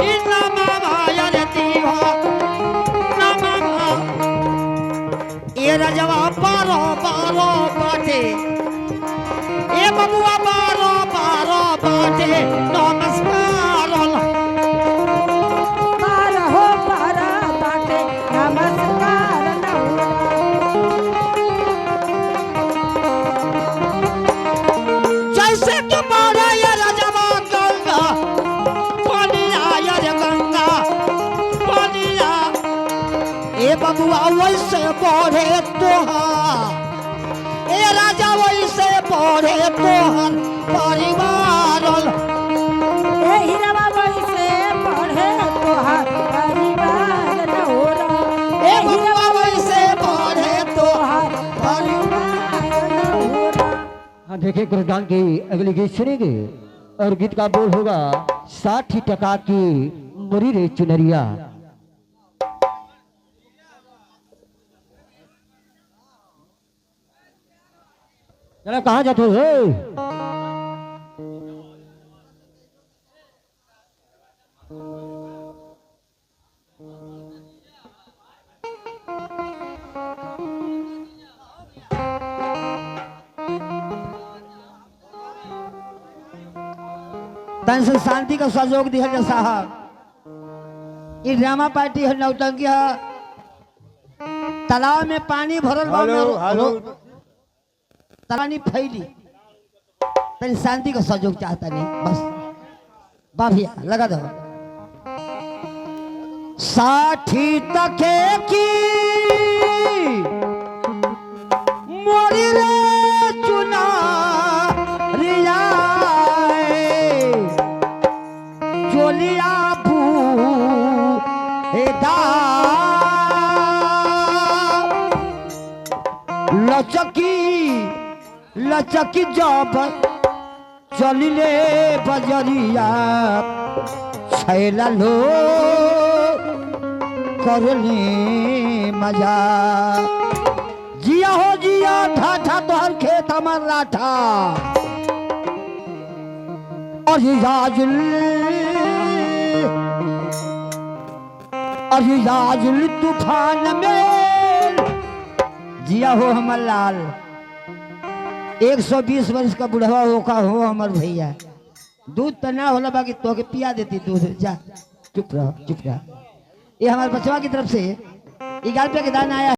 इन्ना मामा यरतीहा ना मामा ये रजवा बारो बारो बाटे ये बबुआ बारो बारो बाटे। नमस्कार बारहो बारा बाटे नमस्कार नहुरा। जैसे कि बारा ये रजवा गंगा पानिया ये गंगा पानिया ए बबुआ वैसे बढ़े तोहार ए राजा वैसे बढ़े तोहर परिवार। ए हीरावा वैसे बढ़े तोहार परिवार नहुरा। ए बबुआ वैसे बढ़े तोहर परिवार नहुरा। हाँ देखिए गुरुदान की अगली गीत सुनेंगे और गीत का बोल होगा 60 टका की मुरी रे चुनरिया। चलो कहाँ जाते हो? तन से शांति का सहयोग दिया जा साहब। ये ड्रामा पार्टी है नौटंकी है। तालाब में पानी भरल बा तालाब फैली तन शांति का सहयोग चाहता नहीं बस बा भैया लगा दो। 60 टके की मोरी रे चुनरिया चोलिया भूदा लचकी लचकी जब चलिले बजरिया छैला लो करले मजा। जिया हो जिया ठाठा तोहर खेत हमर लाठा और अजिजाजुल तूफान में जिया हो हमर लाल। 120 वर्ष का बुढ़वा होका हो हमर भैया। दूध तो ना होला बाकी तो के पिया देती दूध। जा चुप रहो चुप रहो। ये हमारे बचवा की तरफ से 11 रुपये के दान आया है।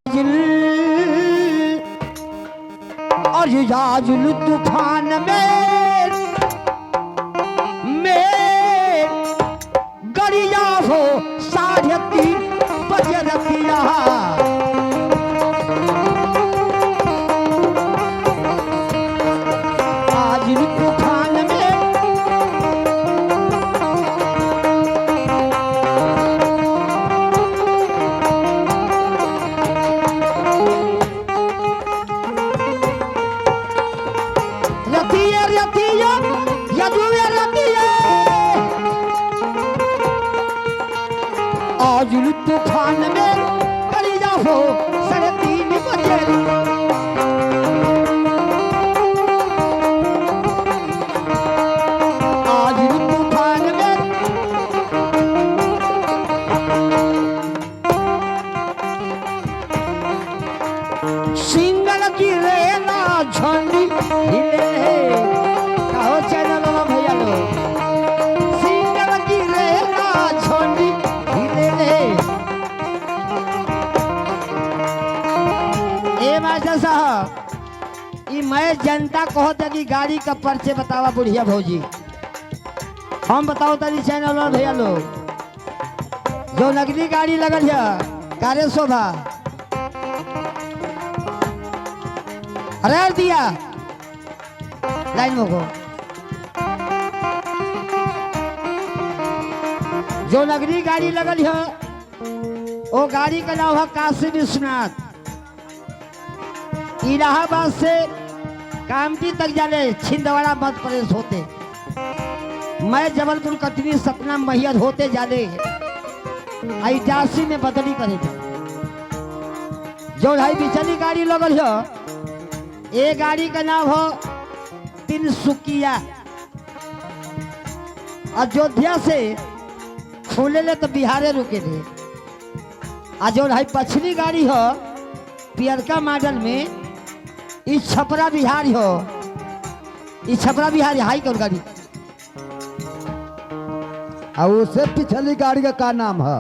अजिजाजुल तूफान में गरिया हो 3:30 बजे रतिया। आज तूफान में मैं जनता कहो कि गाड़ी का परिचय बतावा बुढ़िया भौजी। हम बताओ तनी चैनल वाला भैया लोग, जो नगरी गाड़ी लगल है कारे शोभा, अरे दिया लाइन में को, जो नगरी गाड़ी लगल है वो गाड़ी का नाम है काशी विश्वनाथ। इलाहाबाद से कामती तक जाने छिंदवाड़ा मध्य प्रदेश होते, मैं जबलपुर कटनी सतना मैहर होते जाने 88 में बदली करे थे। जो ढाई बिचली गाड़ी लगल है ये गाड़ी का नाम हो तिनसुकिया। अयोध्या से खुले ले तो बिहारे रुके थे। आज जो ढाई पछली गाड़ी हो पियरका मॉडल में इस छपरा बिहारी हो, इस छपरा बिहारी हाई कौन गाड़ी। और उससे पिछली गाड़ी का क्या नाम है?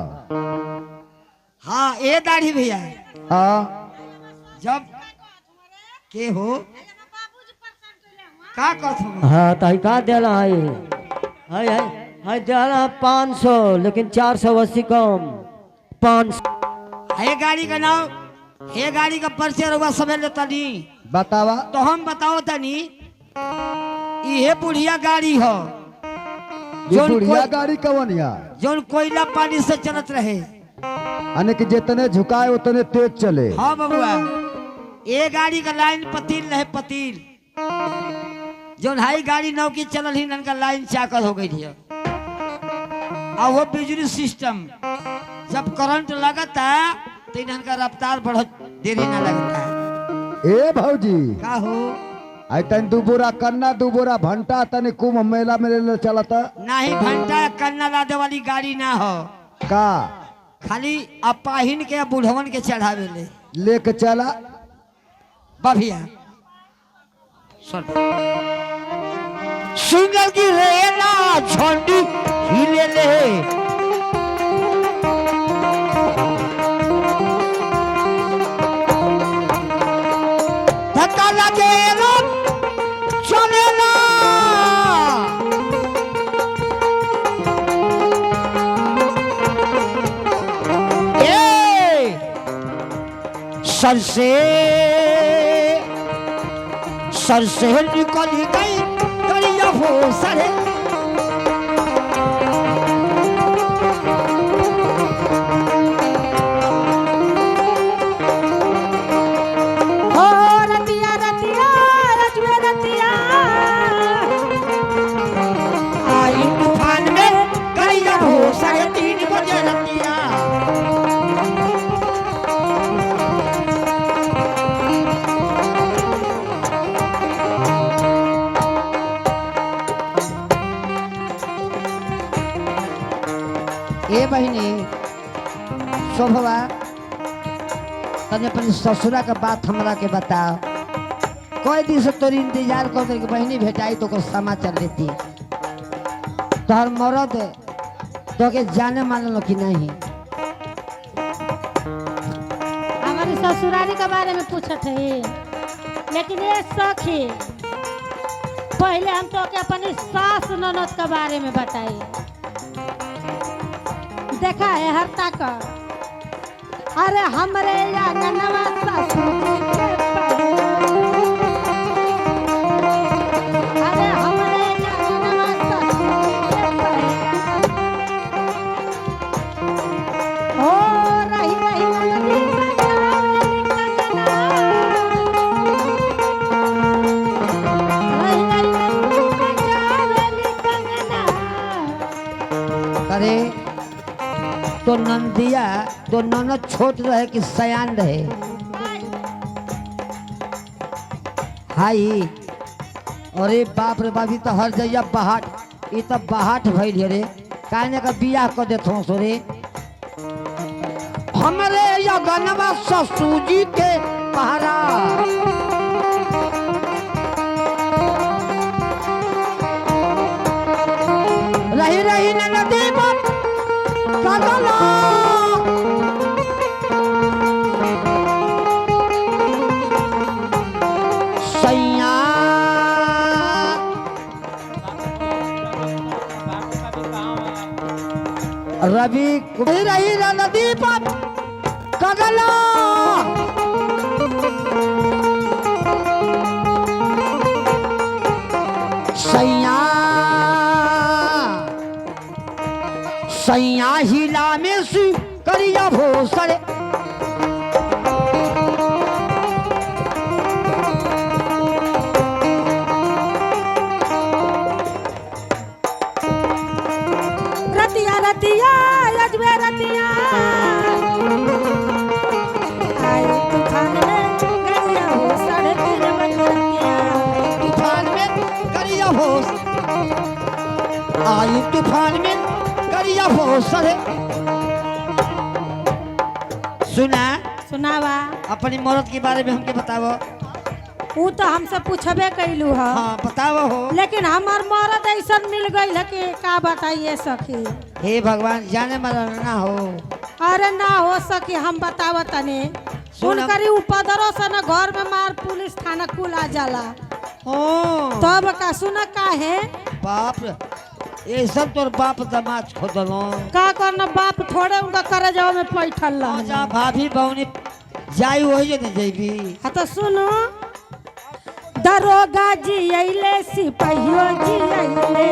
हाँ ये दाढ़ी भैया हाँ जब के हो का कथो हाँ तो का देना है देना 500 लेकिन 480 कम 500। है गाड़ी का नाम, ये गाड़ी का परिचय रहुआ समझ लेता नहीं बतावा तो हम बताओ तनी ये बुढ़िया गाड़ी हो ये बुढ़िया गाड़ी कौन या जो कोयला पानी से चलत रहे, यानी कि जितने झुकाए उतने तेज चले। हाँ बबुआ ये गाड़ी का लाइन पतील रहे पतील, जो हाई गाड़ी नौ की चलल ही नन का लाइन चाकर हो गई थी। और वो बिजली सिस्टम जब करंट लगता तो इन्हन का रफ्तार बहुत देरी ना लगता है। ए भौजी का हो आई तन दू बोरा कन्ना दू बोरा भंटा तने कुंभ मेला में चलता नहीं घंटा कन्ना लादे वाली गाड़ी ना हो, का खाली अपाहिन के बुढ़वन के चढ़ावे ले लेके चला बभिया सुंदर की रेला झंडी हिले ले धक्का लगे चले ना सर से निकल गई करिया हो सरे। ओ रतिया रतिया रजवे रतिया आई तूफान में करिया हो सरे 3 बजे रतिया। ए बहिनी शोभवा तने अपनी ससुरा का बात हमरा के बताओ, कोई दिन से तोरी इंतजार कर के बहिनी भेटाई तो को समाचार देती। तोहर मरद तो के जाने मानलो कि नहीं? हमारी ससुरारी के बारे में पूछत है, लेकिन ये सखी पहले हम तो के अपनी सास ननद के बारे में बताई। देखा है हर तक अरे हमरे आंगनवा ससुर के अरे हमरे आंगनवा ससुर के ओ रही रही नदी बजावेली कंगना रही रही नदी बजावेली कंगना। अरे तो नंदिया तो ननद छोट रहे कि सयान रहे? हाई अरे बाप रे बाप, तो हर जगह बहाट, ये तो बहाट भइल रे, काहे का बियाह कर देथो सो रे। हमरे या गनवा ससुर जी के पहरा रही रही नदी कदला सैया रवि रही नदी पर कगला सैया सैया हिला में सी करिया भोसरे रतिया रतिया अजबे रतिया आए तूफान में गया हो 3:30 बजे रतिया तूफान में करिया भोस आई तूफान में करिया भोसरे सुना सुनावा अपनी मौत के बारे में हमके बताओ ऊ तो हमसे पूछबे कैलू ह हाँ बताओ हो लेकिन हमार मरद ऐसा मिल गई है कि का बताइए सखी हे भगवान जाने मरना ना हो अरे ना हो सकी हम बताव तने सुन उनकरी उपदरों से न घर में मार पुलिस थाना कुल आ जाला ओ तब का सुन का है बाप ये सब तोर बाप दमाद खोदलो का करना बाप थोड़े उनका करे जाओ में पैठल जा भाभी बहनी जाई वही जो नहीं जाइबी हाँ तो सुनो दरोगा जी अइले सिपाहियो जी अइले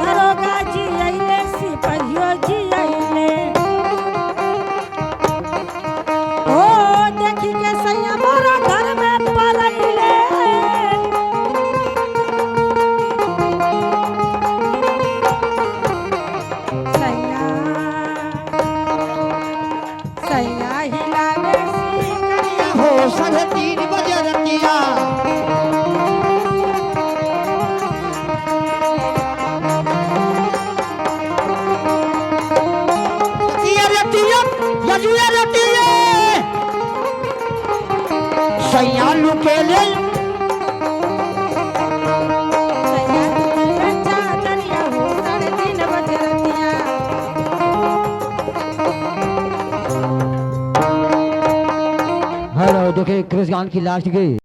दरोगा जी अइले सिपाहियो जी अइले ओ देखी के सैया मोरा घर में पलैले सैया सैया हिलावे हो 3:30 बजे रतिया रतिया रतिया सैया लुके ले सैया बच्चा दरिया हो 3:30 बजे रतिया हेलो देखिए क्रिस गान की लास्ट गई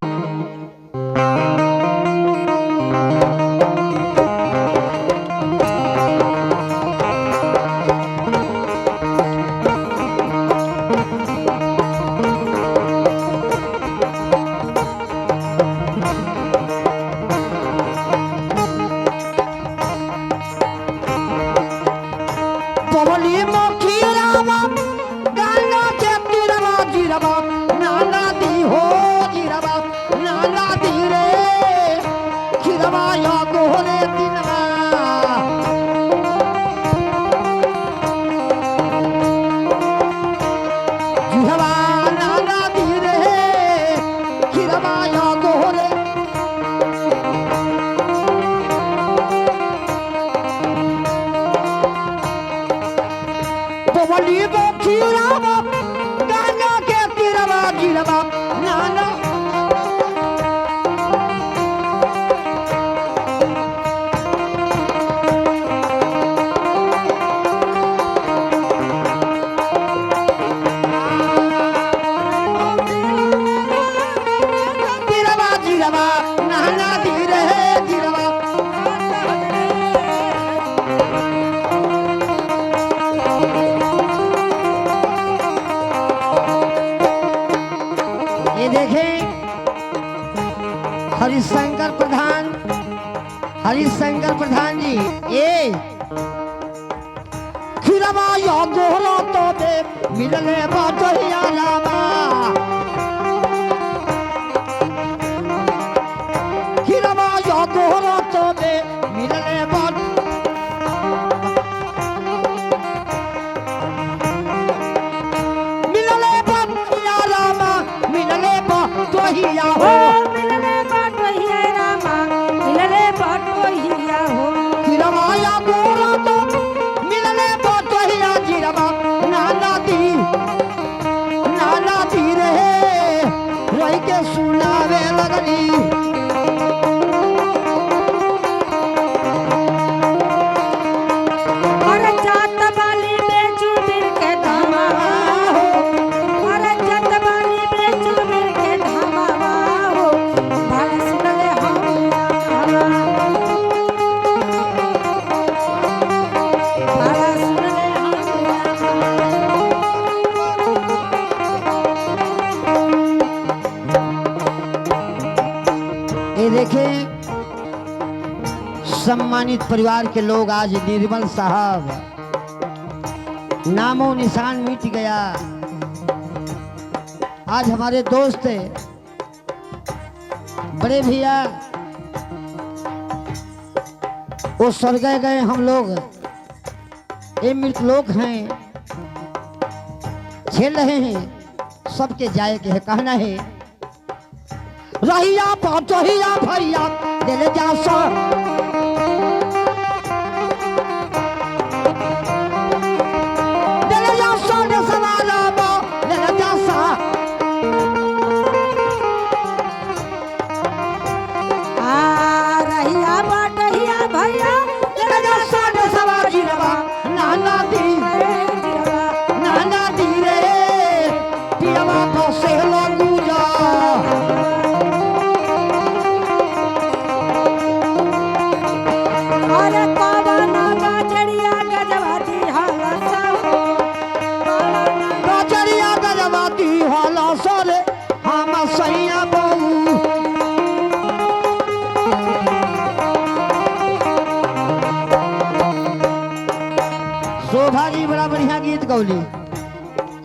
पवली मोखी रामा गाना के तिरवा जिरवा नाना दी हो जिरवा नाना दी रे जिरवा या गोरे दिनवा जिरवा नाना दी रे जिरवा या गोरे पवली मोखी रामा गाना के तिरवा जिरवा नाना तिरवा जिरवा नाना दी रे जिरवा ये देखें हरिशंकर प्रधान जी ये खिरवा यो गोरो तो दे मिलने बाजरिया लामा खिरवा यो गोरो तो दे मिलने बाज मिलने बाजरिया लामा मिलने बाजरिया हो मिलने बाटोहिया रामा मिलने बाटोहिया हो खिरवाया गोरो तो मिलने बाजरिया जिरवा नाना दी रे वही के सुनावे लगनी सम्मानित परिवार के लोग आज निर्मल साहब नामो निशान मिट गया। आज हमारे दोस्त बड़े भैया वो स्वर्ग गए, हम लोग ये मृत लोग हैं, झेल रहे हैं, सबके जाए के है। कहना है रहिया पहुंचहिया भैया दिल जा सो दिल जा सो ने सवाला बो दिल जा सा रहिया बाटहिया भैया दिल जा सो ने सवाजी रवा नाना दी रे पियावा तो से लगू जा अरे कवना गाजरिया गजवाती हलसा गाजरिया गजवाती होला सरे हम सैया बहू। शोभा जी बड़ा बढ़िया गीत गौली।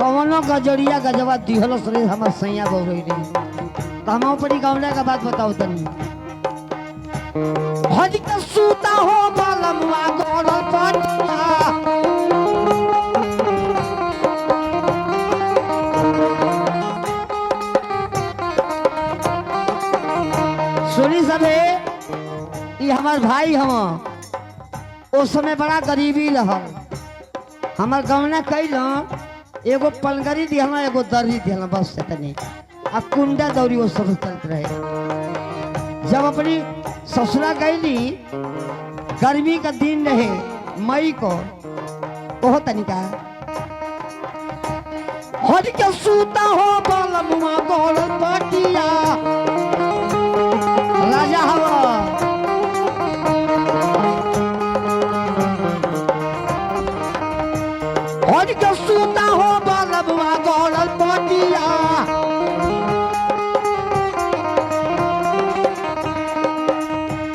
कवनो गजरिया गजवा दिहलो सरे हम सैया बहू रही तो हम ऊपरी गौले का बात बताओ तनी। हज के सूता हो बालमुआ गोरल पटिया सुनी सबे ये हमार भाई हम उस समय बड़ा गरीबी रहल। हमार गौना कैल एगो पलगरी दिहल एगो दर्री दिहल बस से तनी आ कुंडा दौरी वो सब चलते रहे। जब अपनी ससुरा गईली गर्मी का दिन रहे मई को ओहो तनिका हज के सूता हो बालमुआ गोल पटिया राजा हवा हज के सूता हो बालमुआ गोल पटिया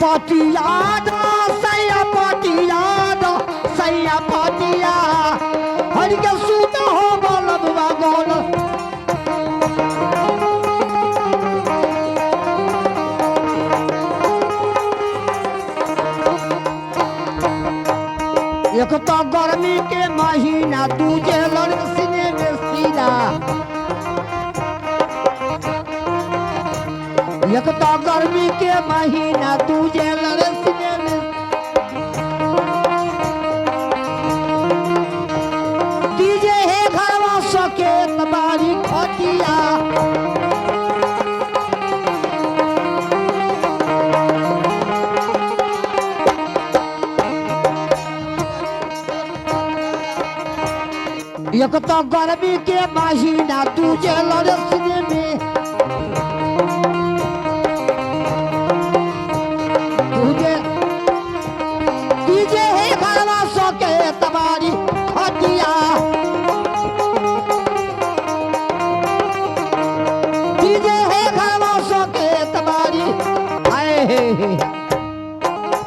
पटिया दो सैया पटिया दो सैया पटिया हज के सूता हो बालमुआ गोल एक तो गर्मी के महीना तुझे लड़सीने में सीना एक तो गर्मी के महीना तुझे लड़सीने में तुझे है घरवा सके तुम्हारी खटिया एक तो गर्मी के महीना तुझे लड़सने में